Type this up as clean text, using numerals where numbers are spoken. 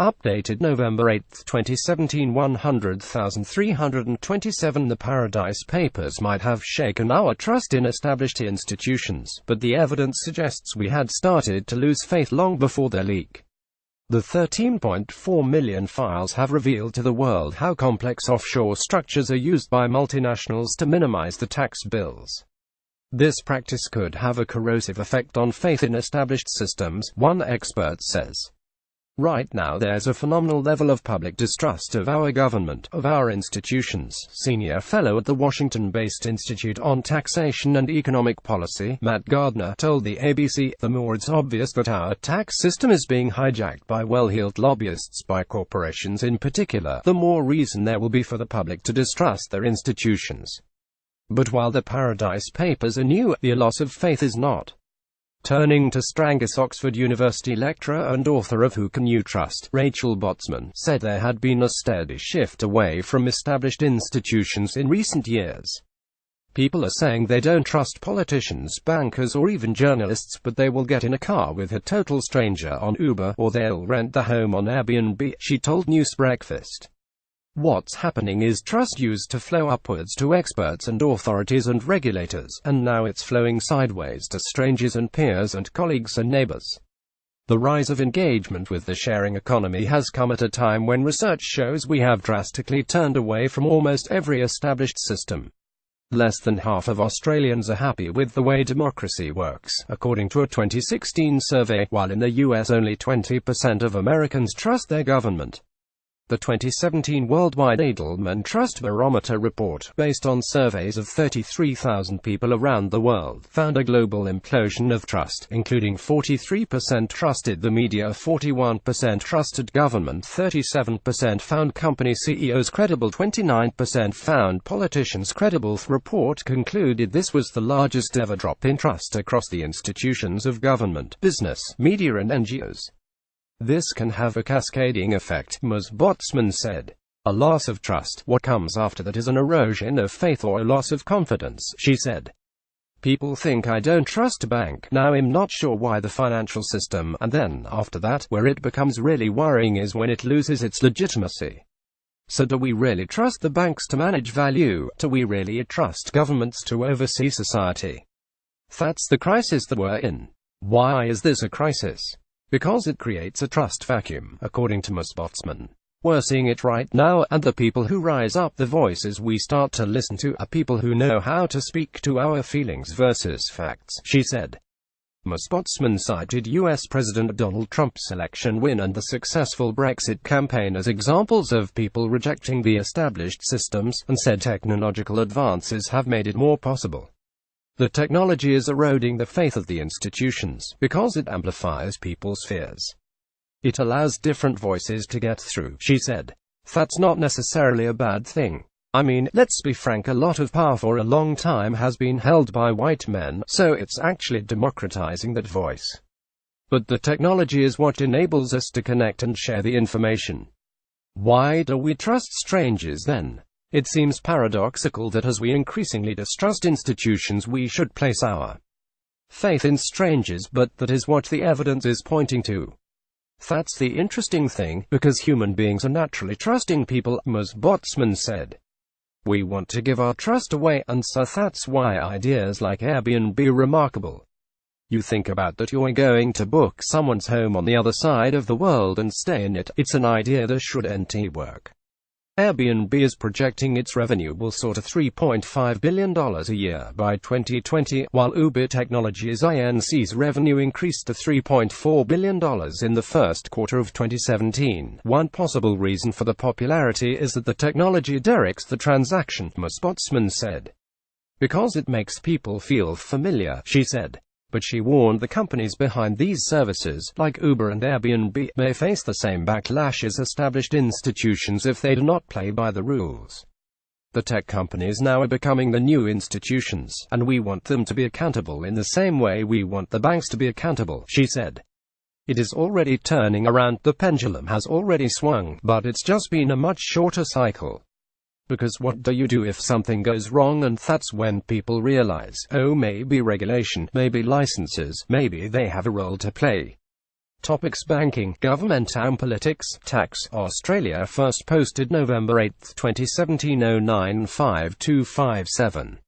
Updated November 8, 2017 100,327 The Paradise Papers might have shaken our trust in established institutions, but the evidence suggests we had started to lose faith long before their leak. The 13.4 million files have revealed to the world how complex offshore structures are used by multinationals to minimize the tax bills. This practice could have a corrosive effect on faith in established systems, one expert says. Right now there's a phenomenal level of public distrust of our government, of our institutions. Senior fellow at the Washington-based Institute on Taxation and Economic Policy, Matt Gardner, told the ABC, "The more it's obvious that our tax system is being hijacked by well-heeled lobbyists, by corporations in particular, the more reason there will be for the public to distrust their institutions." But while the Paradise Papers are new, the loss of faith is not. Turning to Strangis, Oxford University lecturer and author of Who Can You Trust?, Rachel Botsman, said there had been a steady shift away from established institutions in recent years. People are saying they don't trust politicians, bankers or even journalists, but they will get in a car with a total stranger on Uber, or they'll rent the home on Airbnb, she told News Breakfast. What's happening is trust used to flow upwards to experts and authorities and regulators, and now it's flowing sideways to strangers and peers and colleagues and neighbors. The rise of engagement with the sharing economy has come at a time when research shows we have drastically turned away from almost every established system. Less than half of Australians are happy with the way democracy works, according to a 2016 survey, while in the US only 20% of Americans trust their government. The 2017 Worldwide Edelman Trust Barometer report, based on surveys of 33,000 people around the world, found a global implosion of trust, including 43% trusted the media, 41% trusted government, 37% found company CEOs credible, 29% found politicians credible. The report concluded this was the largest ever drop in trust across the institutions of government, business, media and NGOs. This can have a cascading effect, Ms. Botsman said. A loss of trust. What comes after that is an erosion of faith or a loss of confidence, she said. People think I don't trust a bank, now I'm not sure why the financial system, and then, after that, where it becomes really worrying is when it loses its legitimacy. So do we really trust the banks to manage value? Do we really trust governments to oversee society? That's the crisis that we're in. Why is this a crisis? Because it creates a trust vacuum, according to Ms. Botsman. We're seeing it right now, and the people who rise up, the voices we start to listen to, are people who know how to speak to our feelings versus facts, she said. Ms. Botsman cited US President Donald Trump's election win and the successful Brexit campaign as examples of people rejecting the established systems, and said technological advances have made it more possible. The technology is eroding the faith of the institutions, because it amplifies people's fears. It allows different voices to get through, she said. That's not necessarily a bad thing. I mean, let's be frank, a lot of power for a long time has been held by white men, so it's actually democratizing that voice. But the technology is what enables us to connect and share the information. Why do we trust strangers then? It seems paradoxical that as we increasingly distrust institutions we should place our faith in strangers, but that is what the evidence is pointing to. That's the interesting thing, because human beings are naturally trusting people, Ms. Botsman said. We want to give our trust away, and so that's why ideas like Airbnb are remarkable. You think about that you're going to book someone's home on the other side of the world and stay in it. It's an idea that shouldn't work. Airbnb is projecting its revenue will soar to $3.5 billion a year by 2020, while Uber Technologies Inc's revenue increased to $3.4 billion in the first quarter of 2017. One possible reason for the popularity is that the technology directs the transaction, Ms. Botsman said. Because it makes people feel familiar, she said. But she warned the companies behind these services, like Uber and Airbnb, may face the same backlash as established institutions if they do not play by the rules. The tech companies now are becoming the new institutions, and we want them to be accountable in the same way we want the banks to be accountable, she said. It is already turning around, the pendulum has already swung, but it's just been a much shorter cycle. Because what do you do if something goes wrong? And that's when people realize, oh, maybe regulation, maybe licenses, maybe they have a role to play. Topics: banking, government and politics. Tax. Australia first posted November 8, 2017 095257.